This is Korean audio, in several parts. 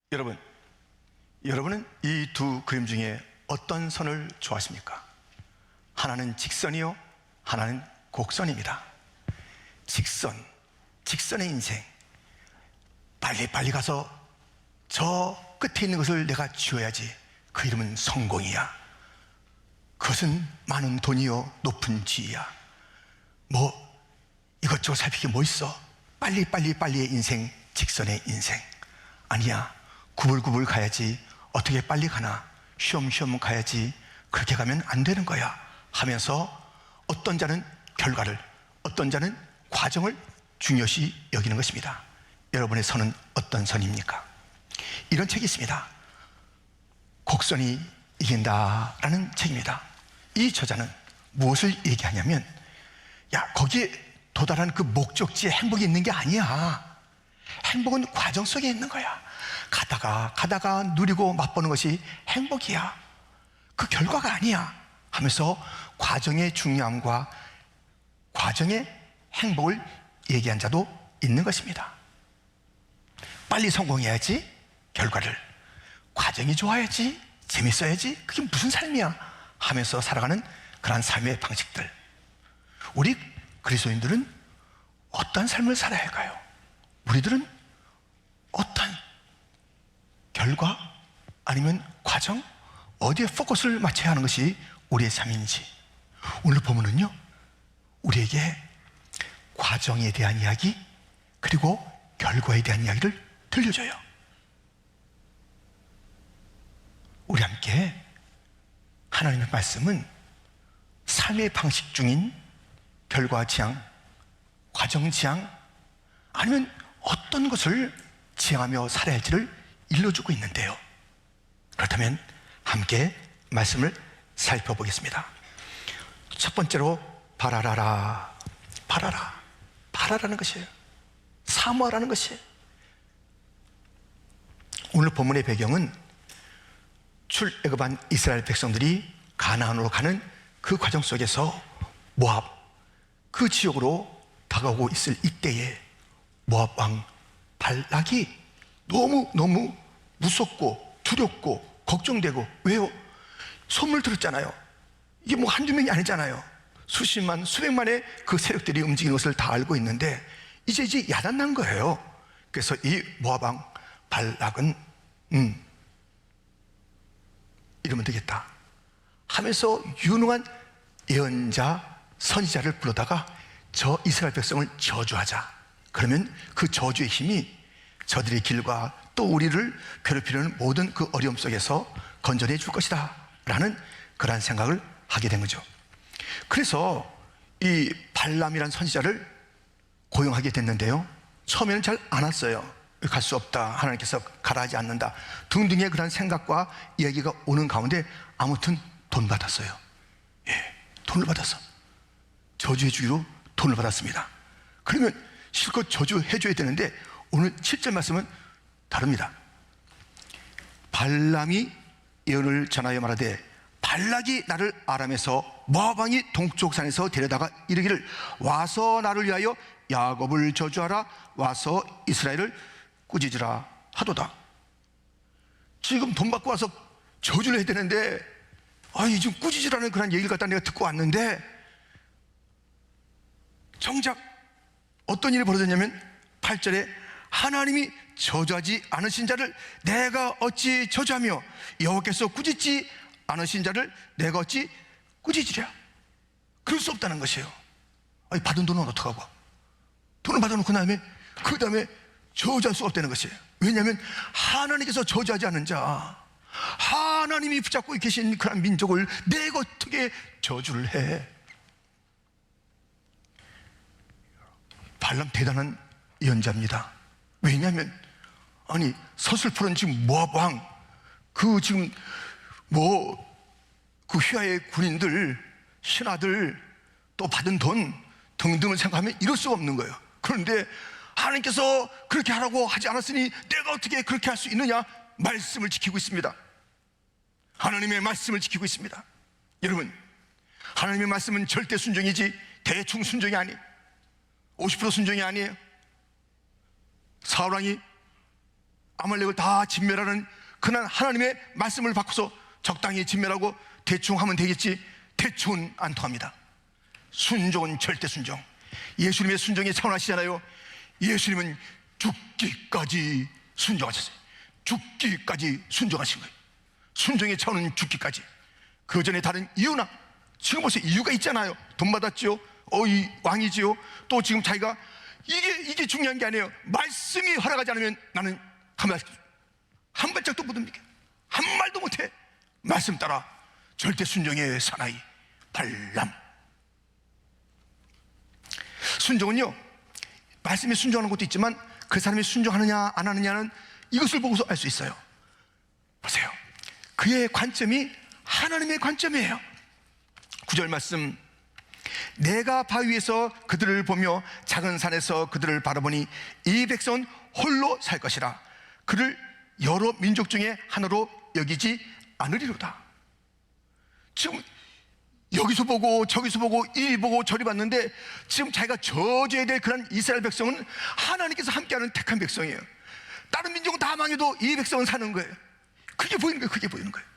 여러분은 이 두 그림 중에 어떤 선을 좋아하십니까? 하나는 직선이요, 하나는 곡선입니다. 직선의 인생, 빨리빨리 가서 저 끝에 있는 것을 내가 쥐어야지. 그 이름은 성공이야. 그것은 많은 돈이요, 높은 지위야. 뭐 이것저것 살피기 뭐 있어? 빨리의 인생, 직선의 인생. 아니야, 구불구불 가야지. 어떻게 빨리 가나? 쉬엄쉬엄 가야지. 그렇게 가면 안 되는 거야 하면서 어떤 자는 결과를, 어떤 자는 과정을 중요시 여기는 것입니다. 여러분의 선은 어떤 선입니까? 이런 책이 있습니다. 곡선이 이긴다라는 책입니다. 이 저자는 무엇을 얘기하냐면, 야, 거기에 도달하는 그 목적지에 행복이 있는 게 아니야. 행복은 과정 속에 있는 거야. 가다가 누리고 맛보는 것이 행복이야. 그 결과가 아니야 하면서 과정의 중요함과 과정의 행복을 얘기한 자도 있는 것입니다. 빨리 성공해야지, 결과를. 과정이 좋아야지, 재밌어야지, 그게 무슨 삶이야 하면서 살아가는 그런 삶의 방식들. 우리 그리스도인들은 어떤 삶을 살아야 할까요? 우리들은 어떤 결과 아니면 과정, 어디에 포커스를 맞춰야 하는 것이 우리의 삶인지. 오늘 보면은요, 우리에게 과정에 대한 이야기 그리고 결과에 대한 이야기를 들려줘요. 우리 함께 하나님의 말씀은 삶의 방식 중인 결과 지향, 과정 지향, 아니면 어떤 것을 지향하며 살아야 할지를 일러주고 있는데요. 그렇다면 함께 말씀을 살펴보겠습니다. 첫 번째로 바라라라. 바라라는 것이에요. 사모하라는 것이에요. 오늘 본문의 배경은 출애굽한 이스라엘 백성들이 가나안으로 가는 그 과정 속에서 모압, 그 지역으로 다가오고 있을 이때에 모압 왕 발락이 너무 무섭고 두렵고 걱정되고. 왜요? 소문을 들었잖아요. 이게 뭐 한두 명이 아니잖아요. 수십만, 수백만의 그 세력들이 움직이는 것을 다 알고 있는데 이제 야단난 거예요. 그래서 이 모압 왕 발락은 이러면 되겠다 하면서 유능한 예언자, 선지자를 불러다가 저 이스라엘 백성을 저주하자. 그러면 그 저주의 힘이 저들의 길과 또 우리를 괴롭히려는 모든 그 어려움 속에서 건져내 줄 것이다 라는 그러한 생각을 하게 된 거죠. 그래서 이 발람이란 선지자를 고용하게 됐는데요, 처음에는 잘 안 왔어요. 갈 수 없다, 하나님께서 가라 하지 않는다 등등의 그런 생각과 이야기가 오는 가운데 아무튼 돈 받았어요. 돈을 받았어. 저주해 주기로 돈을 받았습니다. 그러면 실컷 저주해 줘야 되는데 오늘 7절 말씀은 다릅니다. 발람이 예언을 전하여 말하되 발락이 나를 아람에서 모압 왕이 동쪽 산에서 데려다가 이르기를 와서 나를 위하여 야곱을 저주하라, 와서 이스라엘을 꾸짖으라 하도다. 지금 돈 받고 와서 저주를 해야 되는데 지금 꾸짖으라는 그런 얘기를 갖다 내가 듣고 왔는데 정작 어떤 일이 벌어졌냐면 8절에 하나님이 저주하지 않으신 자를 내가 어찌 저주하며 여호와께서 꾸짖지 않으신 자를 내가 어찌 꾸짖으랴. 그럴 수 없다는 것이에요. 받은 돈은 어떡하고, 돈을 받아놓고 그 다음에 저주할 수가 없다는 것이에요. 왜냐하면 하나님께서 저주하지 않은 자, 하나님이 붙잡고 계신 그런 민족을 내가 어떻게 저주를 해. 발람 대단한 예언자입니다. 왜냐하면 서슬프런 지금 모압 왕, 그 지금 그 휘하의 군인들, 신하들, 또 받은 돈 등등을 생각하면 이럴 수가 없는 거예요. 그런데 하나님께서 그렇게 하라고 하지 않았으니 내가 어떻게 그렇게 할 수 있느냐? 말씀을 지키고 있습니다. 하나님의 말씀을 지키고 있습니다. 여러분, 하나님의 말씀은 절대 순종이지 대충 순종이 아니에요. 50% 순종이 아니에요. 사울왕이 아말렉을 다 진멸하는 그날 하나님의 말씀을 바꿔서 적당히 진멸하고 대충 하면 되겠지, 대충은 안 통합니다. 순종은 절대 순종. 예수님의 순종이 차원하시잖아요. 예수님은 죽기까지 순종하셨어요. 죽기까지 순종하신 거예요. 순종의 차원은 죽기까지. 그 전에 다른 이유나, 지금 보세요, 이유가 있잖아요. 돈 받았죠, 이 왕이지요. 또 지금 자기가 이게 중요한 게 아니에요. 말씀이 허락하지 않으면 나는 한 발짝도 못 움직여, 한 말도 못해. 말씀 따라 절대 순종의 사나이 발람. 순종은요, 말씀에 순종하는 것도 있지만 그 사람이 순종하느냐 안 하느냐는 이것을 보고서 알 수 있어요. 보세요, 그의 관점이 하나님의 관점이에요. 9절 말씀, 내가 바위 위에서 그들을 보며 작은 산에서 그들을 바라보니 이 백성은 홀로 살 것이라. 그를 여러 민족 중에 하나로 여기지 않으리로다. 지금 여기서 보고 저기서 보고 이리 보고 저리 봤는데 지금 자기가 저주해야 될 그런 이스라엘 백성은 하나님께서 함께하는 택한 백성이에요. 다른 민족은 다 망해도 이 백성은 사는 거예요. 그게 보이는 거예요. 그게 보이는 거예요.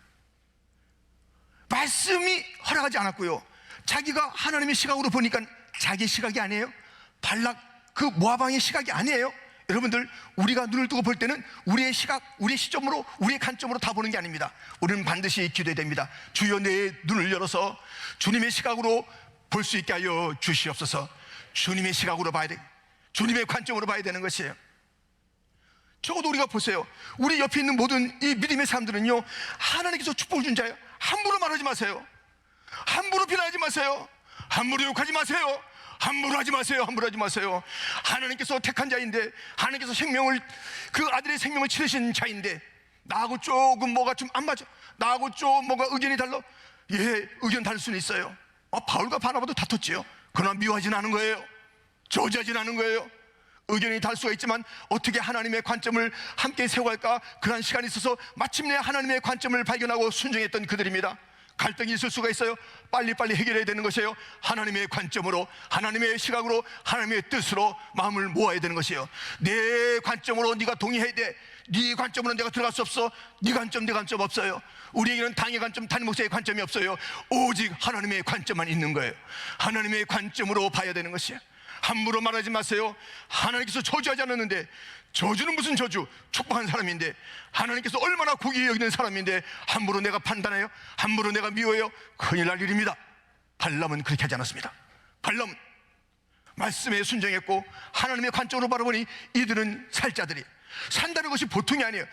말씀이 허락하지 않았고요, 자기가 하나님의 시각으로 보니까 자기 시각이 아니에요. 발락 그 모압왕의 시각이 아니에요. 여러분들, 우리가 눈을 뜨고 볼 때는 우리의 시각, 우리의 시점으로, 우리의 관점으로 다 보는 게 아닙니다. 우리는 반드시 기도해야 됩니다. 주여, 내 눈을 열어서 주님의 시각으로 볼 수 있게 하여 주시옵소서. 주님의 시각으로 봐야 돼, 주님의 관점으로 봐야 되는 것이에요. 적어도 우리가 보세요, 우리 옆에 있는 모든 이 믿음의 사람들은요, 하나님께서 축복을 준 자예요. 함부로 말하지 마세요. 함부로 비난하지 마세요. 함부로 욕하지 마세요. 함부로 하지 마세요. 함부로 하지 마세요. 하나님께서 택한 자인데, 하나님께서 그 아들의 생명을 치르신 자인데, 나하고 조금 뭐가 좀 안 맞아, 나하고 좀 뭐가 의견이 달라, 예, 의견 다를 수는 있어요. 바울과 바나바도 다퉜지요. 그러나 미워하진 않은 거예요. 저지하진 않은 거예요. 의견이 다를 수가 있지만 어떻게 하나님의 관점을 함께 세워갈까, 그런 시간이 있어서 마침내 하나님의 관점을 발견하고 순종했던 그들입니다. 갈등이 있을 수가 있어요. 빨리빨리 해결해야 되는 것이에요. 하나님의 관점으로, 하나님의 시각으로, 하나님의 뜻으로 마음을 모아야 되는 것이에요. 내 관점으로 네가 동의해야 돼. 네 관점으로 내가 들어갈 수 없어. 네 관점, 내 관점 없어요. 우리에게는 당의 관점, 담임 목사의 관점이 없어요. 오직 하나님의 관점만 있는 거예요. 하나님의 관점으로 봐야 되는 것이에요. 함부로 말하지 마세요. 하나님께서 저주하지 않았는데, 저주는 무슨 저주, 축복한 사람인데, 하나님께서 얼마나 고귀히 여기는 사람인데 함부로 내가 판단해요? 함부로 내가 미워해요? 큰일 날 일입니다. 발람은 그렇게 하지 않았습니다. 발람은 말씀에 순종했고 하나님의 관점으로 바라보니 이들은 살 자들이, 산다는 것이 보통이 아니에요.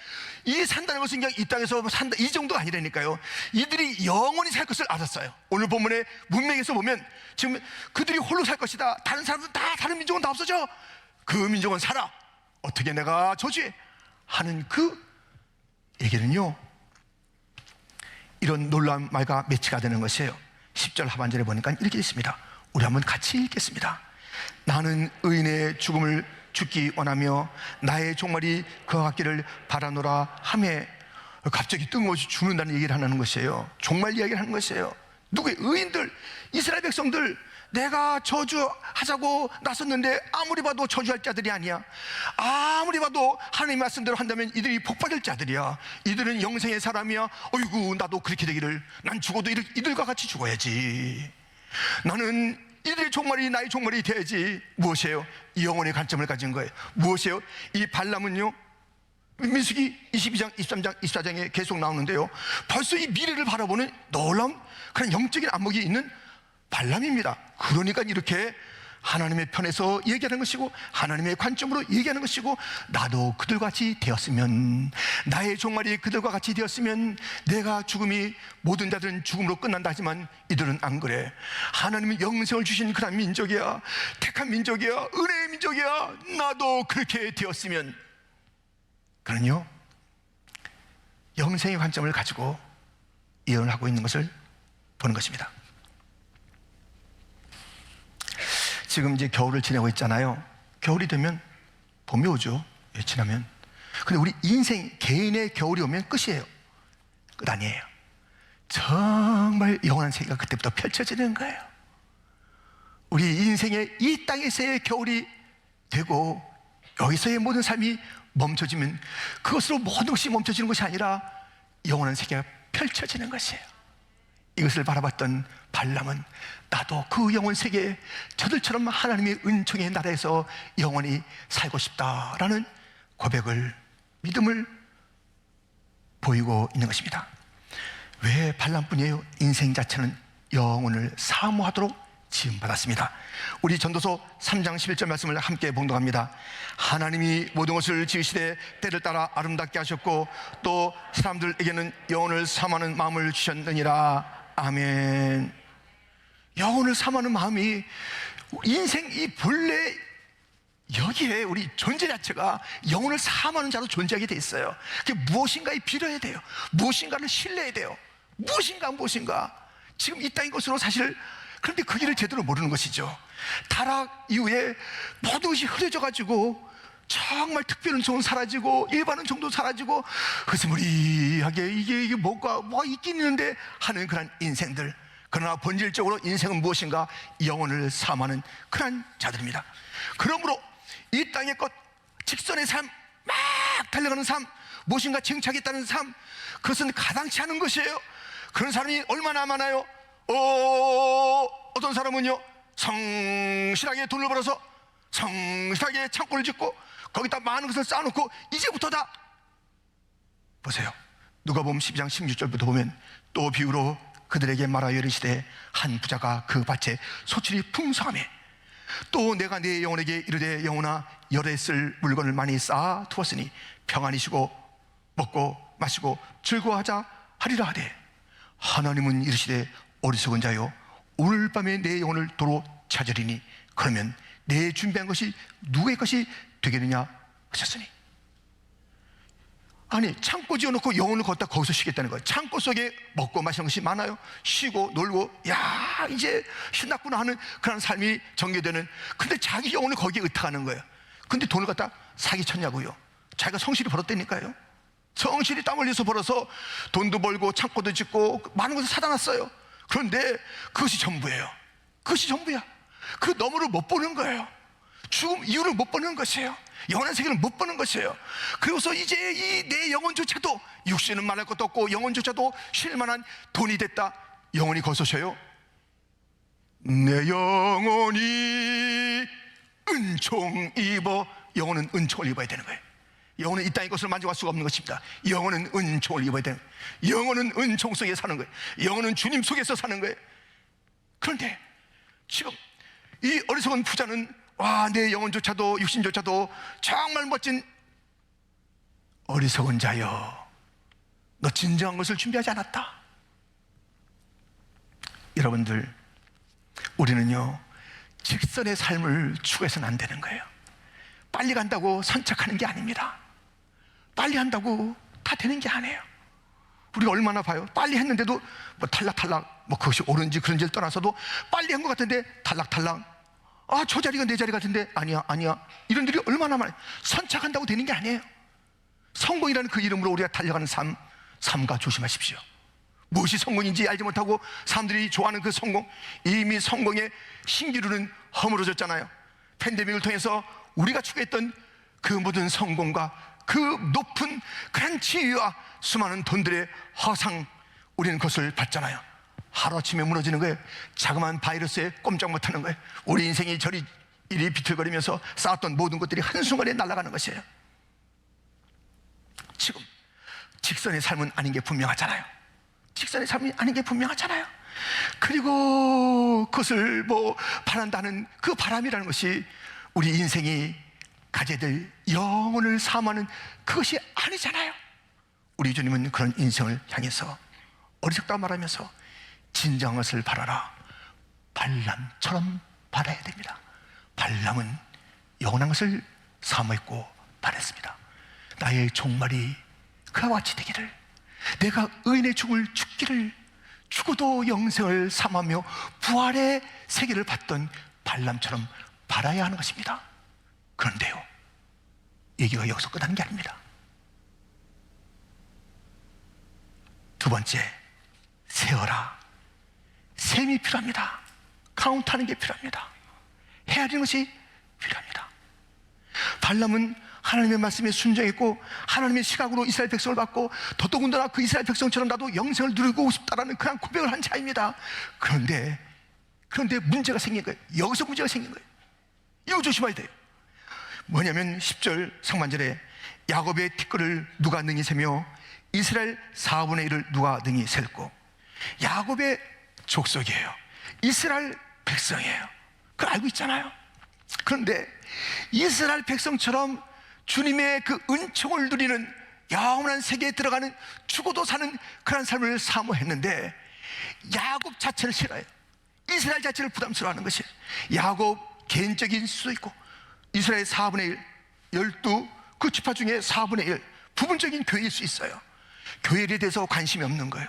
이 산다는 것은 그냥 이 땅에서 산다, 이 정도가 아니라니까요. 이들이 영원히 살 것을 알았어요. 오늘 본문의 문맥에서 보면 지금 그들이 홀로 살 것이다, 다른 사람들 다, 다른 민족은 다 없어져, 그 민족은 살아, 어떻게 내가 저주해 하는 그 얘기는요, 이런 놀라운 말과 매치가 되는 것이에요. 10절 하반절에 보니까 이렇게 있습니다. 우리 한번 같이 읽겠습니다. 나는 의인의 죽음을 죽기 원하며 나의 종말이 그와 같기를 바라노라 하매, 갑자기 뜬금없이 죽는다는 얘기를 하는 것이에요. 종말 이야기를 하는 것이에요. 누구의? 의인들, 이스라엘 백성들. 내가 저주하자고 나섰는데 아무리 봐도 저주할 자들이 아니야. 아무리 봐도 하나님 말씀대로 한다면 이들이 복받을 자들이야. 이들은 영생의 사람이야. 어이구, 나도 그렇게 되기를. 난 죽어도 이들과 같이 죽어야지. 나는 이들의 종말이 나의 종말이 돼야지. 무엇이에요? 영혼의 관점을 가진 거예요. 무엇이에요? 이 발람은요, 민수기 22장, 23장, 24장에 계속 나오는데요, 벌써 이 미래를 바라보는 놀라운 그런 영적인 안목이 있는 발람입니다. 그러니까 이렇게 하나님의 편에서 얘기하는 것이고 하나님의 관점으로 얘기하는 것이고, 나도 그들과 같이 되었으면, 나의 종말이 그들과 같이 되었으면, 내가 죽음이 모든 자들은 죽음으로 끝난다 하지만 이들은 안 그래. 하나님은 영생을 주신 그런 민족이야. 택한 민족이야. 은혜의 민족이야. 나도 그렇게 되었으면. 그는요, 영생의 관점을 가지고 예언을 하고 있는 것을 보는 것입니다. 지금 이제 겨울을 지내고 있잖아요. 겨울이 되면 봄이 오죠. 지나면. 근데 우리 인생, 개인의 겨울이 오면 끝이에요. 끝 아니에요. 정말 영원한 세계가 그때부터 펼쳐지는 거예요. 우리 인생의 이 땅에서의 겨울이 되고 여기서의 모든 삶이 멈춰지면 그것으로 모든 것이 멈춰지는 것이 아니라 영원한 세계가 펼쳐지는 것이에요. 이것을 바라봤던 발람은 나도 그 영원 세계에 저들처럼 하나님의 은총의 나라에서 영원히 살고 싶다라는 고백을, 믿음을 보이고 있는 것입니다. 왜 발람뿐이에요? 인생 자체는 영혼을 사모하도록 지음받았습니다. 우리 전도서 3장 11절 말씀을 함께 봉독합니다. 하나님이 모든 것을 지으시되 때를 따라 아름답게 하셨고 또 사람들에게는 영혼을 사모하는 마음을 주셨느니라. 아멘. 영혼을 사모하는 마음이 인생 이 본래 여기에 우리 존재 자체가 영혼을 사모하는 자로 존재하게 돼 있어요. 그게 무엇인가에 빌어야 돼요. 무엇인가를 신뢰해야 돼요. 무엇인가 지금 이 땅인 것으로 사실, 그런데 그 길을 제대로 모르는 것이죠. 타락 이후에 모든 것이 흐려져 가지고 정말 특별 은총은 사라지고 일반 은총도 사라지고 흐스무리하게 이게 뭐가 있긴 있는데 하는 그런 인생들. 그러나 본질적으로 인생은 무엇인가? 영혼을 사모하는 그런 자들입니다. 그러므로 이 땅의 것, 직선의 삶, 막 달려가는 삶, 무엇인가 쟁취하겠다는 삶, 그것은 가당치 않은 것이에요. 그런 사람이 얼마나 많아요? 어떤 사람은요, 성실하게 돈을 벌어서 성실하게 창고를 짓고 거기다 많은 것을 쌓아놓고 이제부터다. 보세요. 누가복음 12장 16절부터 보면 또 비유로 그들에게 말하여 이르시되 한 부자가 그 밭에 소출이 풍성하매 또 내가 네 영혼에게 이르되 영혼아 열에 쓸 물건을 많이 쌓아 두었으니 평안히 쉬고 먹고 마시고 즐거워하자 하리라 하되 하나님은 이르시되 어리석은 자여 오늘 밤에 내 영혼을 도로 찾으리니 그러면 내 준비한 것이 누구의 것이 되겠느냐 하셨으니. 아니, 창고 지어놓고 영혼을 걷다 거기서 쉬겠다는 거예요. 창고 속에 먹고 마시는 것이 많아요. 쉬고 놀고 야 이제 신났구나 하는 그런 삶이 전개되는, 근데 자기 영혼을 거기에 의탁하는 거예요. 근데 돈을 갖다 사기쳤냐고요. 자기가 성실히 벌었다니까요. 성실히 땀 흘려서 벌어서 돈도 벌고 창고도 짓고 많은 것을 사다 놨어요. 그런데 그것이 전부예요. 그것이 전부야. 그 너머를 못 보는 거예요. 죽음 이유를 못 보는 것이에요. 영원한 세계를 못 보는 것이에요. 그래서 이제 이 내 영혼조차도, 육신은 말할 것도 없고 영혼조차도 쉴만한 돈이 됐다. 영혼이 거기서 쉬어요. 내 영혼이 은총 입어. 영혼은 은총을 입어야 되는 거예요. 영혼은 이 땅의 것을 만족할 수가 없는 것입니다. 영혼은 은총을 입어야 되는 거예요. 영혼은 은총 속에 사는 거예요. 영혼은 주님 속에서 사는 거예요. 그런데 지금 이 어리석은 부자는 내 영혼조차도 육신조차도 정말 멋진 어리석은 자여, 너 진정한 것을 준비하지 않았다. 여러분들, 우리는요 직선의 삶을 추구해서는 안 되는 거예요. 빨리 간다고 선착하는 게 아닙니다. 빨리 한다고 다 되는 게 아니에요. 우리가 얼마나 봐요. 빨리 했는데도 탈락탈락, 그것이 옳은지 그런지를 떠나서도 빨리 한 것 같은데 탈락탈락. 저 자리가 내 자리 같은데 아니야. 이런 일이 얼마나 많아요. 선착한다고 되는 게 아니에요. 성공이라는 그 이름으로 우리가 달려가는 삶과 조심하십시오. 무엇이 성공인지 알지 못하고 사람들이 좋아하는 그 성공, 이미 성공의 신기루는 허물어졌잖아요. 팬데믹을 통해서 우리가 추구했던 그 모든 성공과 그 높은 그런 지위와 수많은 돈들의 허상, 우리는 그것을 봤잖아요. 하루아침에 무너지는 거예요. 자그마한 바이러스에 꼼짝 못하는 거예요. 우리 인생이 저리 이리 비틀거리면서 쌓았던 모든 것들이 한순간에 날아가는 것이에요. 지금 직선의 삶은 아닌 게 분명하잖아요. 직선의 삶이 아닌 게 분명하잖아요. 그리고 그것을 바란다는 그 바람이라는 것이 우리 인생이 가져야 될 영혼을 사모하는 그것이 아니잖아요. 우리 주님은 그런 인생을 향해서 어리석다고 말하면서 진정한 것을 바라라. 발람처럼 바라야 됩니다. 발람은 영원한 것을 사모했고 바랬습니다. 나의 종말이 그와 같이 되기를, 내가 의인의 죽을 죽기를, 죽어도 영생을 사모하며 부활의 세계를 받던 발람처럼 바라야 하는 것입니다. 그런데요, 얘기가 여기서 끝나는 게 아닙니다. 두 번째, 세어라. 셈이 필요합니다. 카운트하는 게 필요합니다. 헤아리는 것이 필요합니다. 발람은 하나님의 말씀에 순종했고 하나님의 시각으로 이스라엘 백성을 봤고 더더군다나 그 이스라엘 백성처럼 나도 영생을 누리고 싶다라는 그런 고백을 한 자입니다. 그런데 문제가 생긴 거예요. 여기서 문제가 생긴 거예요. 이거 조심해야 돼요. 뭐냐면 10절 상반절에 야곱의 티끌을 누가 능히 세며 이스라엘 4분의 1을 누가 능히 셀고. 야곱의 족속이에요. 이스라엘 백성이에요. 그걸 알고 있잖아요. 그런데 이스라엘 백성처럼 주님의 그 은총을 누리는 영원한 세계에 들어가는 죽어도 사는 그런 삶을 사모했는데 야곱 자체를 싫어해요. 이스라엘 자체를 부담스러워하는 것이 야곱 개인적인 수도 있고 이스라엘 4분의 1, 12 그 지파 중에 4분의 1 부분적인 교회일 수 있어요. 교회에 대해서 관심이 없는 거예요.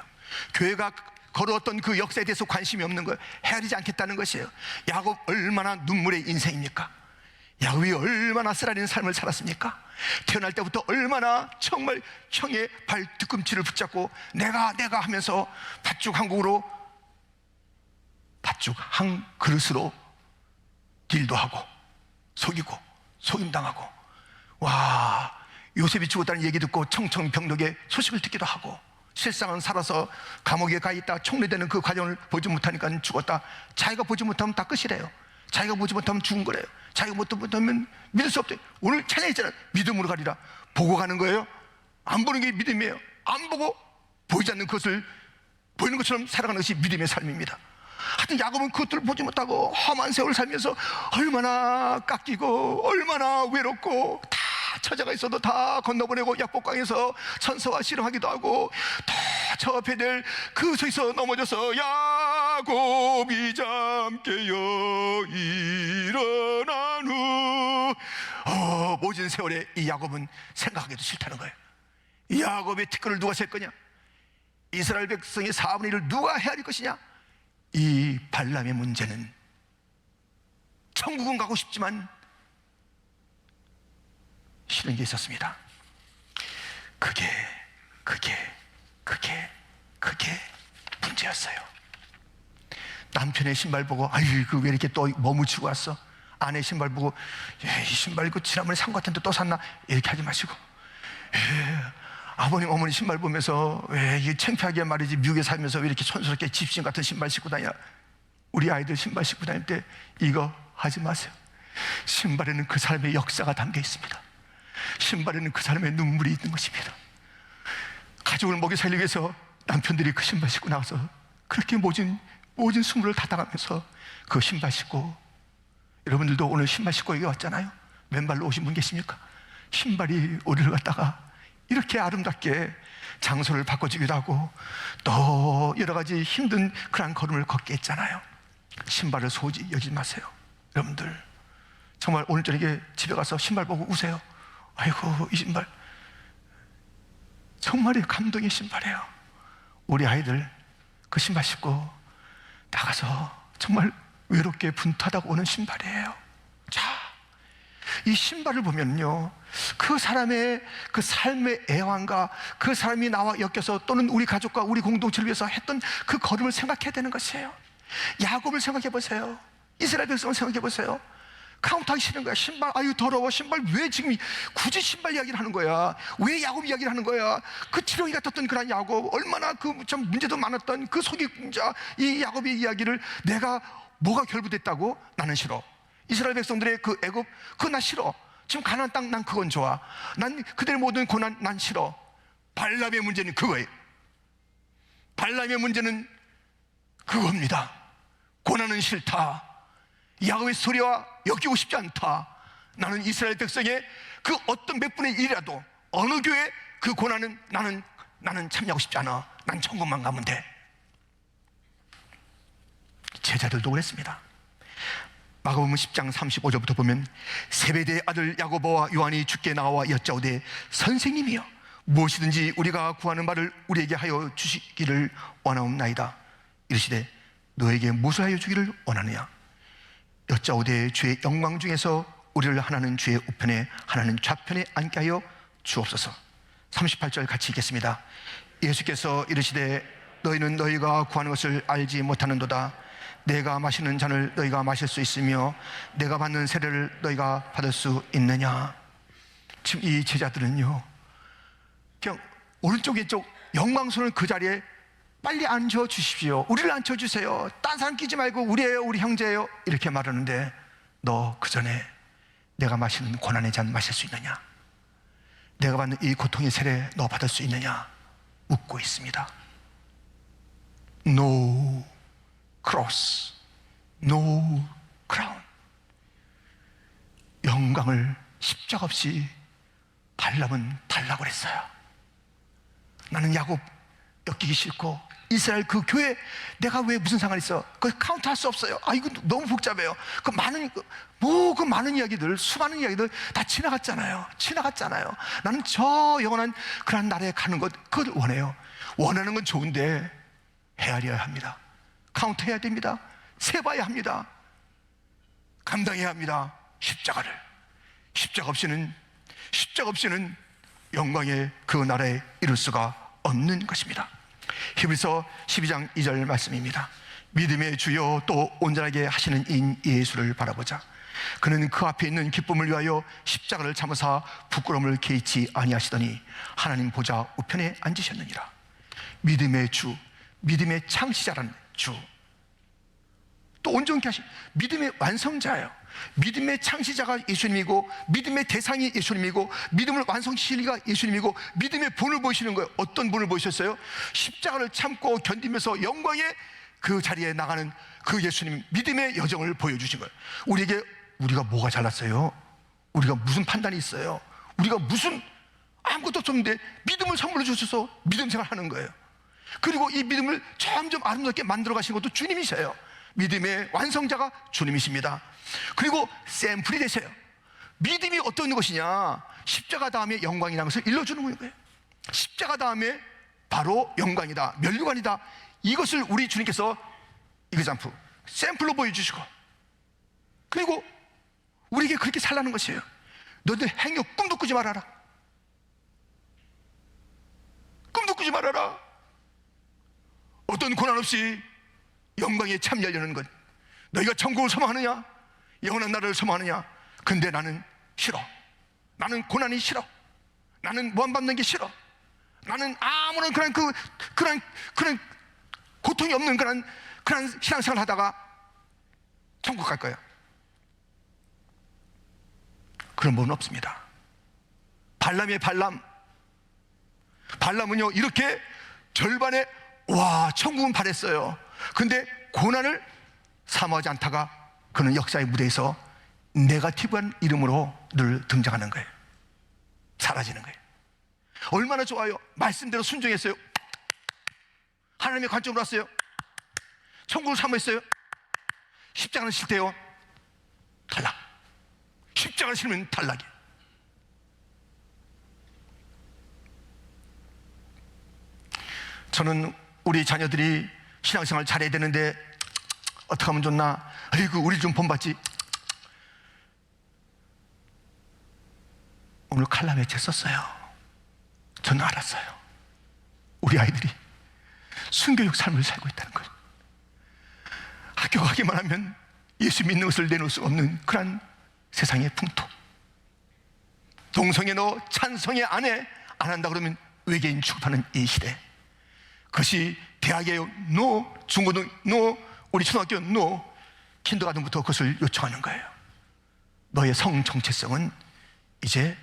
교회가 걸어왔던 그 역사에 대해서 관심이 없는 거예요. 헤아리지 않겠다는 것이에요. 야곱 얼마나 눈물의 인생입니까? 야곱이 얼마나 쓰라리는 삶을 살았습니까? 태어날 때부터 얼마나 정말 형의 발 뒤꿈치를 붙잡고 내가 하면서 팥죽 한 그릇으로 팥죽 한 그릇으로 딜도 하고 속이고 속임당하고, 와, 요셉이 죽었다는 얘기 듣고 청청병력의 소식을 듣기도 하고 실상은 살아서 감옥에 가 있다 총리되는 그 과정을 보지 못하니까 죽었다. 자기가 보지 못하면 다 끝이래요. 자기가 보지 못하면 죽은 거래요. 자기가 보지 못하면 믿을 수 없대요. 오늘 찬양했잖아요. 믿음으로 가리라. 보고 가는 거예요. 안 보는 게 믿음이에요. 안 보고 보이지 않는 것을 보이는 것처럼 살아가는 것이 믿음의 삶입니다. 하여튼 야곱은 그것들을 보지 못하고 험한 세월을 살면서 얼마나 깎이고 얼마나 외롭고, 다 처자가 있어도 다 건너보내고 약복강에서 천사와 씨름하기도 하고 다 저 앞에 될 그 서에서 넘어져서 야곱이 잠 깨어 일어난 후 모진 세월에 이 야곱은 생각하기도 싫다는 거예요. 이 야곱의 티끌을 누가 셀 거냐? 이스라엘 백성의 4분의 1을 누가 헤아릴 것이냐? 이 발람의 문제는 천국은 가고 싶지만 싫은 게 있었습니다. 그게 문제였어요. 남편의 신발 보고 아이고 왜 이렇게 또 머무치고 왔어? 아내 신발 보고 이 신발 이거 지난번에 산 것 같은데 또 샀나? 이렇게 하지 마시고, 아버님 어머니 신발 보면서 왜 이게 창피하게 말이지 미국에 살면서 왜 이렇게 촌스럽게 집신 같은 신발 신고 다니냐? 우리 아이들 신발 신고 다닐 때 이거 하지 마세요. 신발에는 그 사람의 역사가 담겨 있습니다. 신발에는 그 사람의 눈물이 있는 것입니다. 가족을 먹여 살리기 위해서 남편들이 그 신발 신고 나와서 그렇게 모진 수모를 다 당하면서 그 신발 신고, 여러분들도 오늘 신발 신고 여기 왔잖아요. 맨발로 오신 분 계십니까? 신발이 우리를 갖다가 이렇게 아름답게 장소를 바꿔주기도 하고 또 여러 가지 힘든 그런 걸음을 걷게 했잖아요. 신발을 소홀히 여기지 마세요. 여러분들 정말 오늘 저녁에 집에 가서 신발 보고 우세요. 아이고 이 신발 정말 감동의 신발이에요. 우리 아이들 그 신발 신고 나가서 정말 외롭게 분투하다가 오는 신발이에요. 자, 이 신발을 보면요, 그 사람의 그 삶의 애환과 그 사람이 나와 엮여서 또는 우리 가족과 우리 공동체를 위해서 했던 그 걸음을 생각해야 되는 것이에요. 야곱을 생각해 보세요. 이스라엘 백성을 생각해 보세요. 카운트하기 싫은 거야. 신발, 아유 더러워. 신발 왜 지금 굳이 신발 이야기를 하는 거야? 왜 야곱 이야기를 하는 거야? 그 지렁이 같았던 그런 야곱, 얼마나 그 참 문제도 많았던 그 속임자 이 야곱의 이야기를 내가 뭐가 결부됐다고? 나는 싫어. 이스라엘 백성들의 그 애굽 그거 나 싫어. 지금 가나안 땅 난 그건 좋아. 난 그들의 모든 고난 난 싫어. 발람의 문제는 그거예요. 발람의 문제는 그겁니다. 고난은 싫다. 야곱의 소리와 엮이고 싶지 않다. 나는 이스라엘 백성의 그 어떤 몇 분의 1이라도 어느 교회 그 고난은 나는 참여하고 싶지 않아. 난 천국만 가면 돼. 제자들도 그랬습니다. 마가복음 10장 35절부터 보면 세베대의 아들 야고보와 요한이 주께 나와 여짜오되 선생님이여 무엇이든지 우리가 구하는 바를 우리에게 하여 주시기를 원하옵나이다. 이르시되 너에게 무엇을 하여 주기를 원하느냐? 여짜오되 주의 영광 중에서 우리를 하나는 주의 우편에 하나는 좌편에 앉게 하여 주옵소서. 38절 같이 읽겠습니다. 예수께서 이르시되 너희는 너희가 구하는 것을 알지 못하는도다. 내가 마시는 잔을 너희가 마실 수 있으며 내가 받는 세례를 너희가 받을 수 있느냐? 지금 이 제자들은요, 그냥 오른쪽 왼쪽 영광스러운 그 자리에 빨리 앉혀주십시오. 우리를 앉혀주세요. 딴 사람 끼지 말고 우리예요, 우리 형제예요, 이렇게 말하는데, 너 그 전에 내가 마시는 고난의 잔 마실 수 있느냐? 내가 받는 이 고통의 세례 너 받을 수 있느냐? 묻고 있습니다. No cross, no crown. 영광을 십자가 없이 발람은 달라고 그랬어요. 나는 야곱 엮이기 싫고 이스라엘 그 교회 내가 왜 무슨 상관이 있어? 그거 카운트할 수 없어요. 아, 이거 너무 복잡해요. 그 많은 이야기들, 수많은 이야기들 다 지나갔잖아요. 나는 저 영원한 그런 나라에 가는 것, 그걸 원해요. 원하는 건 좋은데 헤아려야 합니다. 카운트해야 됩니다. 세봐야 합니다. 감당해야 합니다. 십자가 없이는 영광의 그 나라에 이룰 수가 없는 것입니다. 히브리서 12장 2절 말씀입니다. 믿음의 주요 또 온전하게 하시는 인 예수를 바라보자. 그는 그 앞에 있는 기쁨을 위하여 십자가를 참으사 부끄러움을 개의치 아니하시더니 하나님 보좌 우편에 앉으셨느니라. 믿음의 주, 믿음의 창시자라는 주, 또 온전케 하신 믿음의 완성자예요. 믿음의 창시자가 예수님이고, 믿음의 대상이 예수님이고, 믿음을 완성시키는 이가 예수님이고, 믿음의 본을 보이시는 거예요. 어떤 본을 보이셨어요? 십자가를 참고 견디면서 영광의 그 자리에 나가는 그 예수님, 믿음의 여정을 보여주신 거예요. 우리가 뭐가 잘났어요? 우리가 무슨 판단이 있어요? 우리가 무슨 아무것도 없었는데 믿음을 선물로 주셔서 믿음 생활하는 거예요. 그리고 이 믿음을 점점 아름답게 만들어 가시는 것도 주님이세요. 믿음의 완성자가 주님이십니다. 그리고 샘플이 되세요. 믿음이 어떤 것이냐? 십자가 다음에 영광이라는 것을 일러주는 거예요. 십자가 다음에 바로 영광이다, 면류관이다, 이것을 우리 주님께서 이그잠플, 샘플로 보여주시고, 그리고 우리에게 그렇게 살라는 것이에요. 너희들 행여 꿈도 꾸지 말아라. 꿈도 꾸지 말아라. 어떤 고난 없이 영광에 참여하려는 것. 너희가 천국을 소망하느냐? 영원한 나라를 소망하느냐? 근데 나는 싫어. 나는 고난이 싫어. 나는 모함받는 게 싫어. 나는 아무런 그런 고통이 없는 그런 신앙생활을 하다가 천국 갈 거야. 그런 분은 없습니다. 발람이에요, 발람은요, 이렇게 절반에 천국은 바랬어요. 근데 고난을 사모하지 않다가 그는 역사의 무대에서 네거티브한 이름으로 늘 등장하는 거예요. 사라지는 거예요. 얼마나 좋아요. 말씀대로 순종했어요. 하나님의 관점으로 왔어요. 천국을 사모했어요. 십자가는 싫대요. 탈락. 십자가를 싫으면 탈락이에요. 저는 우리 자녀들이 신앙생활 잘해야 되는데 어떻게 하면 좋나? 아이고, 우리 좀 본받지. 오늘 칼럼에 썼어요. 저는 알았어요. 우리 아이들이 순교육 삶을 살고 있다는 걸. 학교 가기만 하면 예수 믿는 것을 내놓을 수 없는 그런 세상의 풍토. 동성애 너, 찬성애 안 해, 안 한다 그러면 외계인 취급하는 이 시대. 그것이 대학에 노, 중고등 노, 우리 초등학교 노, 킨더가든부터 그것을 요청하는 거예요. 너의 성 정체성은 이제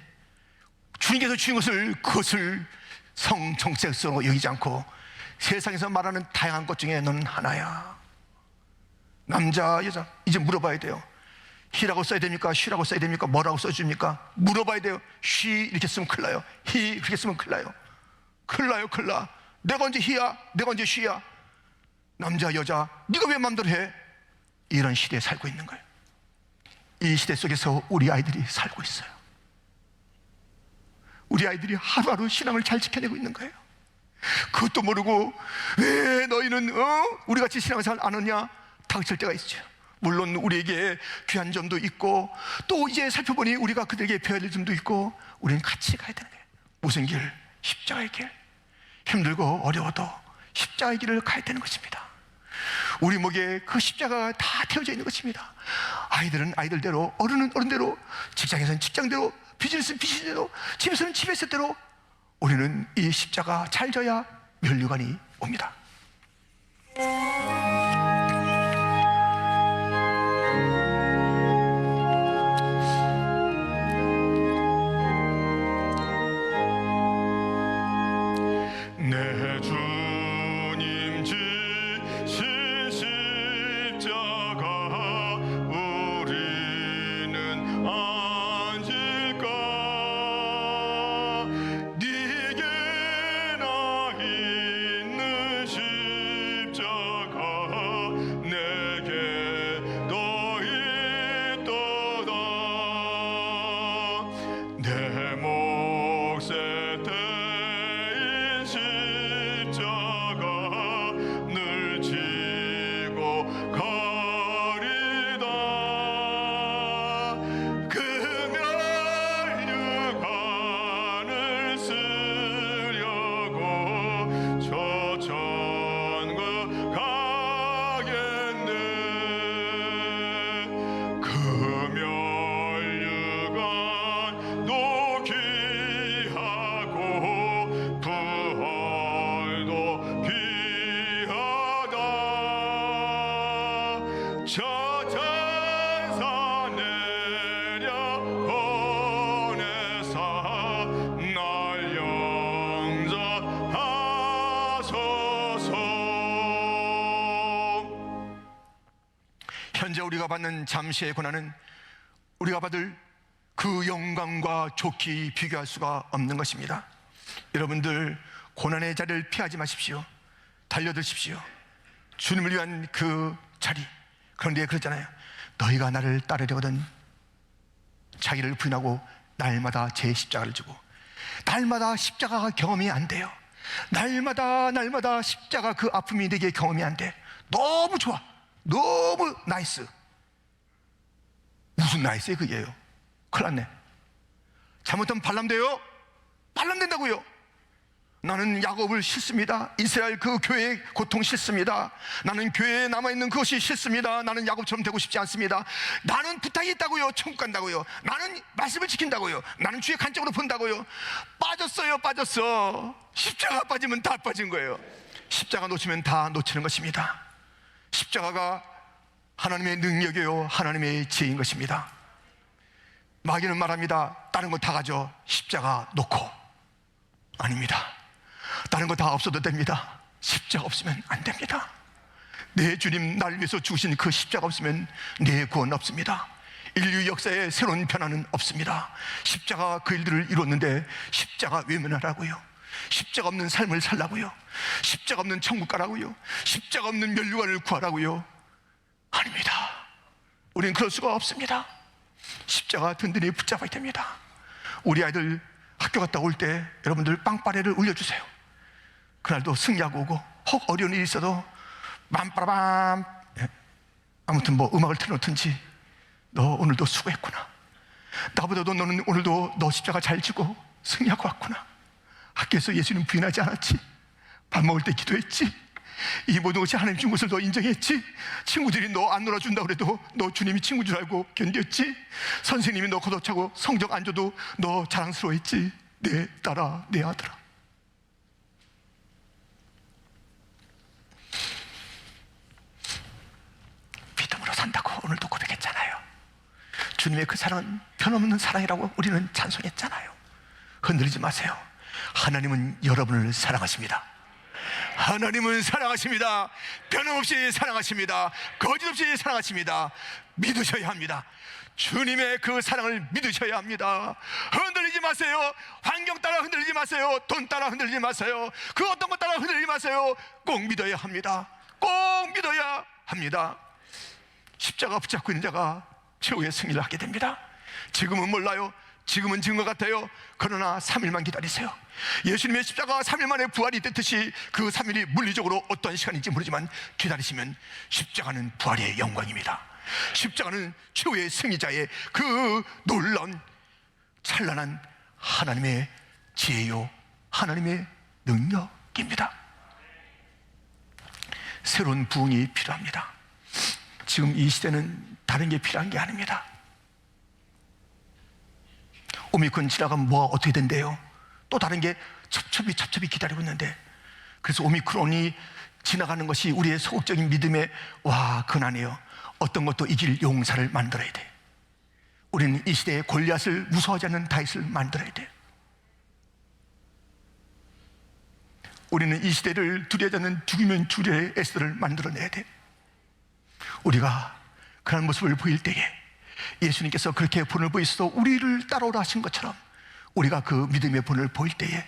주님께서 주신 그것을 성 정체성으로 여기지 않고 세상에서 말하는 다양한 것 중에 너는 하나야. 남자, 여자, 이제 물어봐야 돼요. he라고 써야 됩니까? she라고 써야 됩니까? 뭐라고 써줍니까? 물어봐야 돼요. she 이렇게 쓰면 큰일 나요. he 그렇게 쓰면 큰일 나요. 큰일 나. 내가 언제 he야? 내가 언제 she야? 남자, 여자, 네가 왜 마음대로 해? 이런 시대에 살고 있는 거예요. 이 시대 속에서 우리 아이들이 살고 있어요. 우리 아이들이 하루하루 신앙을 잘 지켜내고 있는 거예요. 그것도 모르고 왜 너희는 우리같이 신앙생활 안 하냐? 다그칠 때가 있죠. 물론 우리에게 귀한 점도 있고, 또 이제 살펴보니 우리가 그들에게 배워야 될 점도 있고, 우리는 같이 가야 되는 거예요. 무슨 길? 십자가의 길. 힘들고 어려워도 십자가의 길을 가야 되는 것입니다. 우리 목에 그 십자가가 다 태워져 있는 것입니다. 아이들은 아이들대로, 어른은 어른대로, 직장에서는 직장대로, 비즈니스 비즈니스대로, 집에서는 집에서대로 우리는 이 십자가 잘 져야 면류관이 옵니다. 내 주님 지신 십자가 우리는 안질까? 네게나 있는 십자가 내게도 있도다. 내 몫에 십자가 늘 지고 가리다. 그 면류관을 쓰려고 저 천국 가겠네. 그 면류관도 귀하고 부활도 귀하다. 저 천사 내려 보내사 날 영접하소서. 현재 우리가 받는 잠시의 고난은 우리가 받을 그 영광과 좋게 비교할 수가 없는 것입니다. 여러분들, 고난의 자리를 피하지 마십시오. 달려드십시오. 주님을 위한 그 자리. 그런데 그렇잖아요. 너희가 나를 따르려거든 자기를 부인하고 날마다 제 십자가를 지고. 날마다 십자가가 경험이 안 돼요. 날마다 십자가 그 아픔이 내게 경험이 안 돼. 너무 좋아. 너무 나이스. 무슨 나이스예요 그게요? 큰일 났네. 잘못하면 반람돼요? 반람된다고요. 나는 야곱을 싫습니다. 이스라엘 그 교회의 고통 싫습니다. 나는 교회에 남아있는 그것이 싫습니다. 나는 야곱처럼 되고 싶지 않습니다. 나는 부탁이 있다고요. 천국 간다고요. 나는 말씀을 지킨다고요. 나는 주의 관점으로 본다고요. 빠졌어요. 빠졌어. 십자가 빠지면 다 빠진 거예요. 십자가 놓치면 다 놓치는 것입니다. 십자가가 하나님의 능력이요 하나님의 지혜인 것입니다. 마귀는 말합니다. 다른 거 다 가져. 십자가 놓고. 아닙니다. 다른 거 다 없어도 됩니다. 십자가 없으면 안 됩니다. 내 주님 날 위해서 주신 그 십자가 없으면 내 구원 없습니다. 인류 역사에 새로운 변화는 없습니다. 십자가 그 일들을 이뤘는데 십자가 외면하라고요. 십자가 없는 삶을 살라고요. 십자가 없는 천국 가라고요. 십자가 없는 면류관을 구하라고요. 아닙니다. 우리는 그럴 수가 없습니다. 십자가 든든히 붙잡아야 됩니다. 우리 아이들 학교 갔다 올 때 여러분들 빵빠레를 울려주세요. 그날도 승리하고 오고 혹 어려운 일이 있어도 맘빠라밤, 아무튼 뭐 음악을 틀어놓든지 너 오늘도 수고했구나. 나보다도 너는 오늘도 너 십자가 잘 지고 승리하고 왔구나. 학교에서 예수님 부인하지 않았지. 밥 먹을 때 기도했지. 이 모든 것이 하나님 준 것을 너 인정했지. 친구들이 너 안 놀아준다고 그래도 너 주님이 친구인 줄 알고 견뎠지. 선생님이 너 걷어차고 성적 안 줘도 너 자랑스러워했지. 내 딸아, 내 아들아. 믿음으로 산다고 오늘도 고백했잖아요. 주님의 그 사랑은 변함없는 사랑이라고 우리는 찬송했잖아요. 흔들리지 마세요. 하나님은 여러분을 사랑하십니다. 하나님은 사랑하십니다. 변함없이 사랑하십니다. 거짓없이 사랑하십니다. 믿으셔야 합니다. 주님의 그 사랑을 믿으셔야 합니다. 흔들리지 마세요. 환경 따라 흔들리지 마세요. 돈 따라 흔들리지 마세요. 그 어떤 것 따라 흔들리지 마세요. 꼭 믿어야 합니다. 꼭 믿어야 합니다. 십자가 붙잡고 있는 자가 최후의 승리를 하게 됩니다. 지금은 몰라요. 지금은 지은 것 같아요. 그러나 3일만 기다리세요. 예수님의 십자가 3일 만에 부활이 됐듯이 그 3일이 물리적으로 어떤 시간인지 모르지만 기다리시면 십자가는 부활의 영광입니다. 십자가는 최후의 승리자의 그 놀라운 찬란한 하나님의 지혜요 하나님의 능력입니다. 새로운 부흥이 필요합니다. 지금 이 시대는 다른 게 필요한 게 아닙니다. 오미크론 지나가면 뭐가 어떻게 된대요? 또 다른 게 첩첩이 기다리고 있는데, 그래서 오미크론이 지나가는 것이 우리의 소극적인 믿음의 근한이에요. 어떤 것도 이길 용사를 만들어야 돼. 우리는 이 시대에 골리앗을 무서워하지 않는 다윗을 만들어야 돼. 우리는 이 시대를 두려워하지 않는 죽이면 주리의 에스더를 만들어내야 돼. 우리가 그런 모습을 보일 때에 예수님께서 그렇게 본을 보이셔서 우리를 따라오라 하신 것처럼 우리가 그 믿음의 본을 보일 때에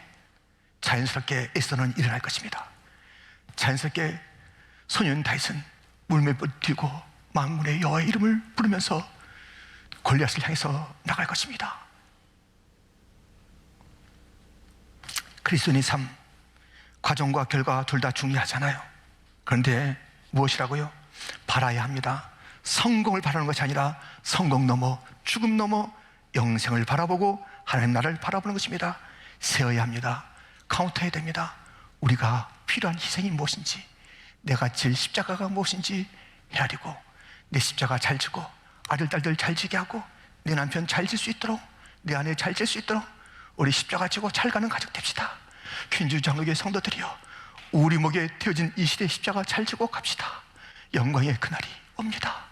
자연스럽게 에스더는 일어날 것입니다. 자연스럽게 소년 다윗은 물맷불 들고 만군의 여호와의 이름을 부르면서 골리앗을 향해서 나갈 것입니다. 그리스도인의 삶, 과정과 결과 둘 다 중요하잖아요. 그런데 무엇이라고요? 바라야 합니다. 성공을 바라는 것이 아니라 성공 넘어 죽음 넘어 영생을 바라보고 하나님 나라를 바라보는 것입니다. 세워야 합니다. 카운트해야 됩니다. 우리가 필요한 희생이 무엇인지, 내가 질 십자가가 무엇인지 헤아리고 내 십자가 잘 지고 아들 딸들 잘 지게 하고 내 남편 잘 질 수 있도록, 내 아내 잘 질 수 있도록 우리 십자가 지고 잘 가는 가족 됩시다. 퀸즈 장로교회 성도들이여, 우리 목에 태워진 이 시대 십자가 잘 지고 갑시다. 영광의 그날이 옵니다.